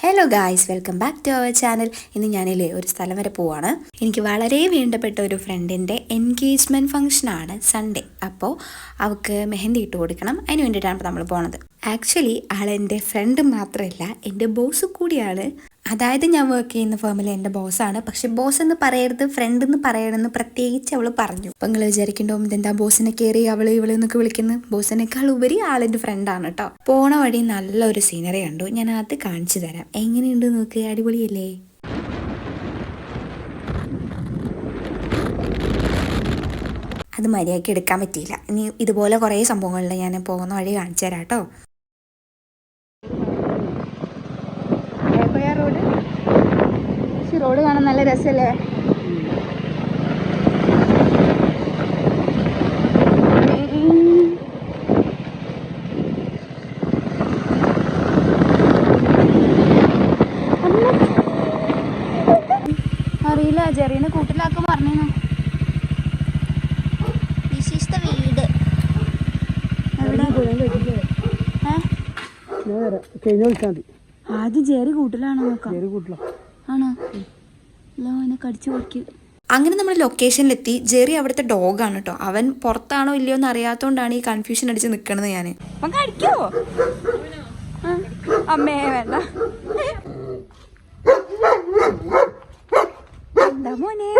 Hello guys, welcome back to our channel. ഇന്ന് ഞാനില്ലേ ഒരു സ്ഥലം വരെ പോവാണ്. എനിക്ക് വളരെ വേണ്ടപ്പെട്ട ഒരു ഫ്രണ്ടിൻ്റെ എൻഗേജ്മെൻറ്റ് ഫംഗ്ഷനാണ് സൺഡേ. അപ്പോൾ അവൾക്ക് മെഹന്തി ഇട്ട് കൊടുക്കണം. അതിന് വേണ്ടിയിട്ടാണ് ഇപ്പോൾ നമ്മൾ പോണത്. ആക്ച്വലി ആളെൻ്റെ ഫ്രണ്ട് മാത്രമല്ല, എൻ്റെ ബോസ് കൂടിയാണ്. അതായത് ഞാൻ വർക്ക് ചെയ്യുന്ന ഫേമിൽ എൻ്റെ ബോസാണ്. പക്ഷെ ബോസ് എന്ന് പറയരുത്, ഫ്രണ്ട് എന്ന് പറയണമെന്ന് പ്രത്യേകിച്ച് അവൾ പറഞ്ഞു. അപ്പം നിങ്ങൾ വിചാരിക്കണ്ടാവും ഇതെന്താ ബോസിനെ കയറി ഇവളെന്നൊക്കെ വിളിക്കുന്നത്. ബോസിനേക്കാൾ ഉപരി ആളെൻ്റെ ഫ്രണ്ടാണ് കേട്ടോ. പോണ വഴി നല്ലൊരു സീനറി കണ്ടു. ഞാൻ അത് കാണിച്ചു തരാം. എങ്ങനെയുണ്ട് നോക്ക്, അടിപൊളിയല്ലേ? അത് മര്യാദയ്ക്ക് എടുക്കാൻ പറ്റിയില്ല. ഇനി ഇതുപോലെ കുറേ സംഭവങ്ങളിൽ ഞാൻ പോകുന്ന വഴി കാണിച്ചു തരാം കേട്ടോ. റോഡ് കാണാൻ നല്ല രസമല്ലേ? അറിയില്ല, ജെറീനെ കൂട്ടിലാക്കും പറഞ്ഞു. വിശിഷ്ട വീട് ആദ്യം ജെറി കൂട്ടിലാണോ നോക്കാം. ആണോ? എന്നെ കടിച്ചു പൊടിക്കും. അങ്ങനെ നമ്മൾ ലൊക്കേഷനിലെത്തി. ജെറി അവിടുത്തെ ഡോഗാണ് കേട്ടോ. അവൻ പുറത്താണോ ഇല്ലയോ എന്ന് അറിയാത്തോണ്ടാണ് ഈ കൺഫ്യൂഷൻ അടിച്ച് നിൽക്കണത്. ഞാൻ കടിക്കോ? അമ്മേ വേണ്ട. എന്താ മോനെ?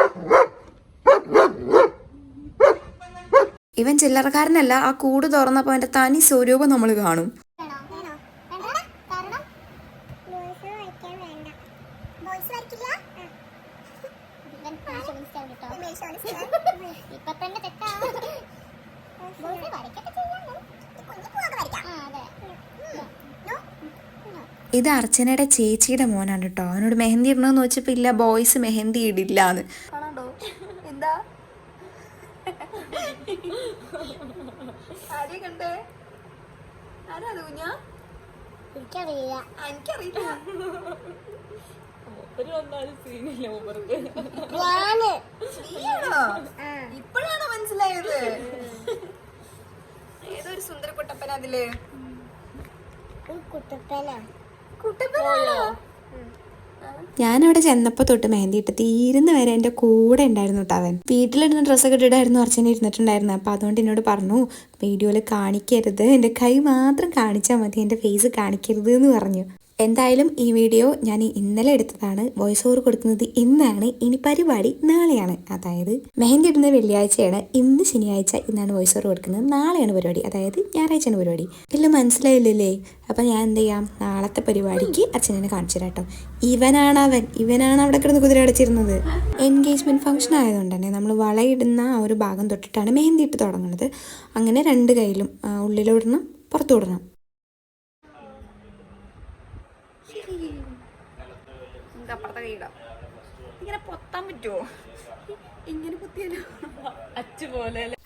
ഇവൻ ചില്ലറക്കാരനല്ല. ആ കൂട് തുറന്നപ്പോ അവന്റെ തനി സ്വരൂപം നമ്മൾ കാണും. ഇത് അർച്ചനയുടെ ചേച്ചിയുടെ മോനാണ് കേട്ടോ. അവനോട് മെഹന്തി ഇടണമെന്ന് വെച്ചപ്പോ ഇല്ല, ബോയ്സ് മെഹന്തി ഇടില്ലാന്ന്. എന്താ ഇപ്പോഴാണോ മനസ്സിലായത്? ഏതൊരു സുന്ദര കുട്ടപ്പന അതില്. ഞാനവിടെ ചെന്നപ്പോൾ തൊട്ട് മെഹന്തി ഇട്ട് തീരുന്ന വരെ എൻ്റെ കൂടെ ഉണ്ടായിരുന്നു കേട്ടോ. അവൻ വീട്ടിലിടുന്ന ഡ്രസ്സൊക്കെ ഇട്ടിട്ടായിരുന്നു അർച്ചന ഇരുന്നിട്ടുണ്ടായിരുന്നത്. അപ്പോൾ അതുകൊണ്ട് എന്നോട് പറഞ്ഞു, വീഡിയോയിൽ കാണിക്കരുത്, എൻ്റെ കൈ മാത്രം കാണിച്ചാൽ മതി, എൻ്റെ ഫേസ് കാണിക്കരുത് എന്ന് പറഞ്ഞു. എന്തായാലും ഈ വീഡിയോ ഞാൻ ഇന്നലെ എടുത്തതാണ്. വോയിസ് ഓവർ കൊടുക്കുന്നത് ഇന്നാണ്. ഇനി പരിപാടി നാളെയാണ്. അതായത് മെഹന്തി ഇടുന്നത് വെള്ളിയാഴ്ചയാണ്, ഇന്ന് ശനിയാഴ്ച. ഇന്നാണ് വോയിസ് ഓവർ കൊടുക്കുന്നത്. നാളെയാണ് പരിപാടി, അതായത് ഞായറാഴ്ചയാണ് പരിപാടി. എല്ലാം മനസ്സിലായില്ലല്ലേ? അപ്പം ഞാൻ എന്ത് ചെയ്യാം, നാളത്തെ പരിപാടിക്ക് അച്ഛനെ കാണിച്ചു തരാം കേട്ടോ. ഇവനാണ് അവിടെ കിടന്ന് കുതിര അടച്ചിരുന്നത്. എൻഗേജ്മെൻറ്റ് ഫംഗ്ഷൻ ആയതുകൊണ്ട് തന്നെ നമ്മൾ വളയിടുന്ന ആ ഒരു ഭാഗം തൊട്ടിട്ടാണ് മെഹന്തി ഇട്ട് തുടങ്ങുന്നത്. അങ്ങനെ രണ്ട് കൈയിലും ഉള്ളിലിടണം, പുറത്തു വിടണം.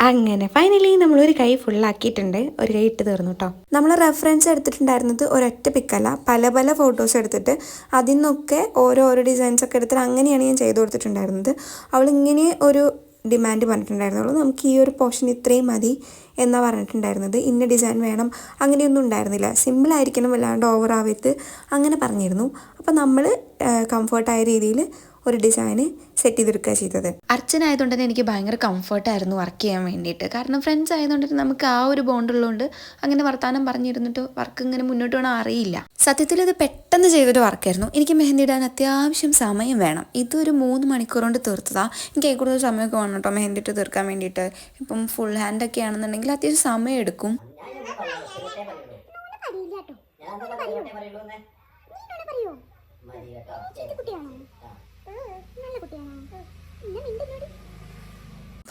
അങ്ങനെ ഫൈനലി നമ്മൾ ഒരു കൈ ഫുള്ളാക്കിയിട്ടുണ്ട്. ഒരു കൈ ഇട്ട് തീർന്നു കേട്ടോ. നമ്മൾ റെഫറൻസ് എടുത്തിട്ടുണ്ടായിരുന്നത് ഒരൊറ്റ പിക്കല്ല, പല പല ഫോട്ടോസ് എടുത്തിട്ട് അതിൽ നിന്നൊക്കെ ഓരോ ഡിസൈൻസ് ഒക്കെ എടുത്തിട്ട് അങ്ങനെയാണ് ഞാൻ ചെയ്തു കൊടുത്തിട്ടുണ്ടായിരുന്നത്. അവളിങ്ങനെ ഒരു ഡിമാൻഡ് പറഞ്ഞിട്ടുണ്ടായിരുന്നുള്ളൂ. നമുക്ക് ഈ ഒരു പോർഷൻ ഇത്രയും മതി എന്നാണ് പറഞ്ഞിട്ടുണ്ടായിരുന്നത്. ഇന്ന ഡിസൈൻ വേണം അങ്ങനെയൊന്നും ഉണ്ടായിരുന്നില്ല. സിമ്പിളായിരിക്കണം, വല്ലാണ്ട് ഓവർ ആവരുത് അങ്ങനെ പറഞ്ഞിരുന്നു. അപ്പോൾ നമ്മൾ കംഫർട്ടായ രീതിയിൽ ഒരു ഡിസൈന് സെറ്റ് ചെയ്തെടുക്കുക ചെയ്തത്. അർച്ചന ആയതുകൊണ്ട് തന്നെ എനിക്ക് ഭയങ്കര കംഫർട്ടായിരുന്നു വർക്ക് ചെയ്യാൻ വേണ്ടിയിട്ട്. കാരണം ഫ്രണ്ട്സ് ആയതുകൊണ്ട് നമുക്ക് ആ ഒരു ബോണ്ട് ഉള്ളതുകൊണ്ട് അങ്ങനെ വർത്താനം പറഞ്ഞിരുന്നിട്ട് വർക്ക് ഇങ്ങനെ മുന്നോട്ട് പോകണം അറിയില്ല. സത്യത്തിൽ ഇത് പെട്ടെന്ന് ചെയ്തൊരു വർക്കായിരുന്നു. എനിക്ക് മെഹന്തി ഇടാൻ അത്യാവശ്യം സമയം വേണം. ഇതൊരു 3 മണിക്കൂർ കൊണ്ട് തീർത്തതാണ്. എനിക്ക് കൂടുതൽ സമയമൊക്കെ വേണം കേട്ടോ മെഹന്തി ഇട്ട് തീർക്കാൻ വേണ്ടിയിട്ട്. ഇപ്പം ഫുൾ ഹാൻഡൊക്കെ ആണെന്നുണ്ടെങ്കിൽ അത്യാവശ്യം സമയം എടുക്കും.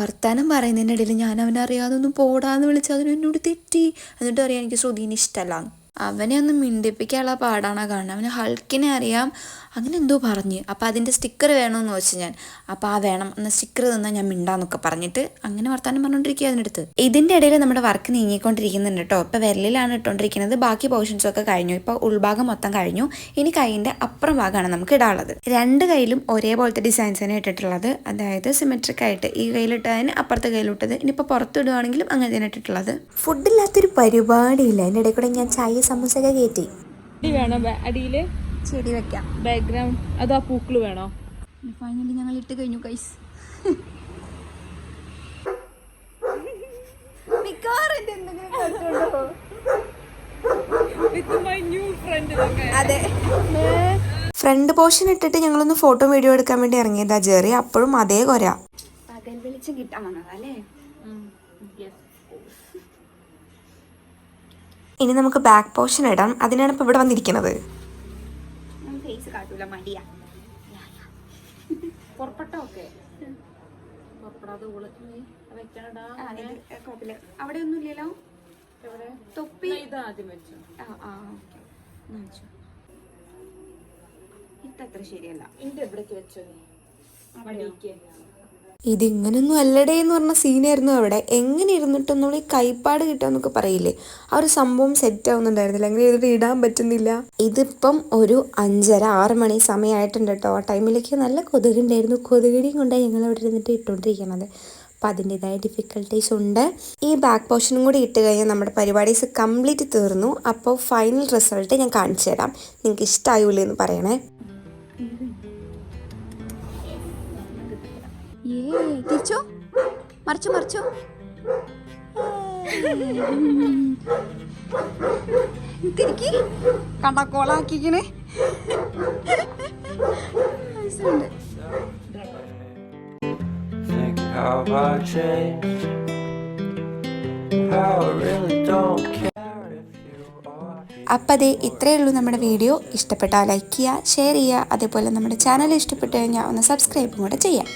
വർത്താനം പറയുന്നതിൻ്റെ ഇടയിൽ ഞാൻ അവനറിയാതെ ഒന്ന് പോടാന്ന് വിളിച്ച് അതിനോട് തെറ്റി. എന്നിട്ട് അറിയാം എനിക്ക് ശ്രുതിനെ ഇഷ്ടമല്ല. അവനെ ഒന്ന് മിണ്ടിപ്പിക്കാനുള്ള പാടാണ് കാണുന്നത്. അവന് ഹൾക്കിനെ അറിയാം, അങ്ങനെ എന്തോ പറഞ്ഞ്. അപ്പോൾ അതിൻ്റെ സ്റ്റിക്കർ വേണമെന്ന് വെച്ച് ഞാൻ. അപ്പോൾ ആ വേണം എന്നാൽ സ്റ്റിക്കർ തന്നാൽ ഞാൻ മിണ്ടാന്നൊക്കെ പറഞ്ഞിട്ട് അങ്ങനെ വർത്താനം പറഞ്ഞുകൊണ്ടിരിക്കുക അതിനടുത്ത്. ഇതിൻ്റെ ഇടയിൽ നമ്മുടെ വർക്ക് നീങ്ങിക്കൊണ്ടിരിക്കുന്നുണ്ട് കേട്ടോ. ഇപ്പോൾ വിരലിലാണ് ഇട്ടുകൊണ്ടിരിക്കുന്നത്. ബാക്കി പോർഷൻസൊക്കെ കഴിഞ്ഞു. ഇപ്പോൾ ഉൾഭാഗം മൊത്തം കഴിഞ്ഞു. ഇനി കൈയിൻ്റെ അപ്പുറം ഭാഗമാണ് നമുക്ക് ഇടാനുള്ളത്. രണ്ട് കയ്യിലും ഒരേപോലത്തെ ഡിസൈൻസ് തന്നെ ഇട്ടിട്ടുള്ളത്. അതായത് സിമെട്രിക് ആയിട്ട് ഈ കയ്യിലിട്ടതിന് അപ്പുറത്തെ കയ്യിലിട്ടത്. ഇനിയിപ്പോൾ പുറത്ത് ഇടുകയാണെങ്കിലും അങ്ങനെ തന്നെ ഇട്ടിട്ടുള്ളത്. ഫുഡില്ലാത്തൊരു പരിപാടിയില്ല. അതിൻ്റെ ഇടയിൽ കൂടെ ഞാൻ ചായ സമൂസയൊക്കെ കയറ്റി. വേണം അടിയിൽ ചെടി വെക്കാം. ബാക്ക്ഗ്രൗണ്ട് അതാ പൂക്കള് വേണോ? ഫൈനലി ഞങ്ങൾ ഇട്ട് കഴിഞ്ഞു ഗൈസ്. അതെ, ഫ്രണ്ട് പോർഷൻ ഇട്ടിട്ട് ഞങ്ങളൊന്ന് ഫോട്ടോ വീഡിയോ എടുക്കാൻ വേണ്ടി ഇറങ്ങിയതാ ജെറി. അപ്പോഴും അതേ കൊര. പകൽ വെളിച്ചം കിട്ടാൻ വന്നതല്ലേ. ഇനി നമുക്ക് ബാക്ക് പോർഷൻ ഇടാം. അതിനാണ് ഇപ്പൊ ഇവിടെ വന്നിരിക്കുന്നത്. ഫേസ് കാട്ടൂല, മടിയാ. അവിടെ ഒന്നും ഇല്ലല്ലോ തൊപ്പി. ഇതത്ര ശരിയല്ല. ഇതിങ്ങനൊന്നും അല്ലടേ എന്ന് പറഞ്ഞ സീനായിരുന്നു അവിടെ. എങ്ങനെ ഇരുന്നിട്ടൊന്നും ഈ കൈപ്പാട് കിട്ടാന്നൊക്കെ പറയില്ലേ, ആ ഒരു സംഭവം സെറ്റ് ആവുന്നുണ്ടായിരുന്നില്ല. അങ്ങനെ ഇതിട്ട് ഇടാൻ പറ്റുന്നില്ല. ഇതിപ്പം ഒരു 5:30-6 മണി സമയമായിട്ടുണ്ട് കേട്ടോ. ആ ടൈമിലേക്ക് നല്ല കൊതുകുണ്ടായിരുന്നു. കൊതുകടിയും കൊണ്ടാണ് ഞങ്ങൾ അവിടെ ഇരുന്നിട്ട് ഇട്ടുകൊണ്ടിരിക്കുന്നത്. അപ്പം അതിൻ്റെതായ ഡിഫിക്കൽട്ടീസ് ഉണ്ട്. ഈ ബാക്ക് പോർഷനും കൂടി ഇട്ട് കഴിഞ്ഞാൽ നമ്മുടെ പരിപാടീസ് കംപ്ലീറ്റ് തീർന്നു. അപ്പോൾ ഫൈനൽ റിസൾട്ട് ഞാൻ കാണിച്ചു തരാം. നിങ്ങൾക്ക് ഇഷ്ടമായൂലേ എന്ന് പറയണേ. തിരിച്ചോ, മറിച്ചോ മറിച്ചോ. തിരിക്കി കണ്ടക്കോളാക്കിക്കണേ. അപ്പം അതേ ഇത്രയേ ഉള്ളൂ നമ്മുടെ വീഡിയോ. ഇഷ്ടപ്പെട്ടാൽ ലൈക്ക് ചെയ്യുക, ഷെയർ ചെയ്യുക. അതേപോലെ നമ്മുടെ ചാനൽ ഇഷ്ടപ്പെട്ടു കഴിഞ്ഞാൽ ഒന്ന് സബ്സ്ക്രൈബും കൂടെ ചെയ്യാം.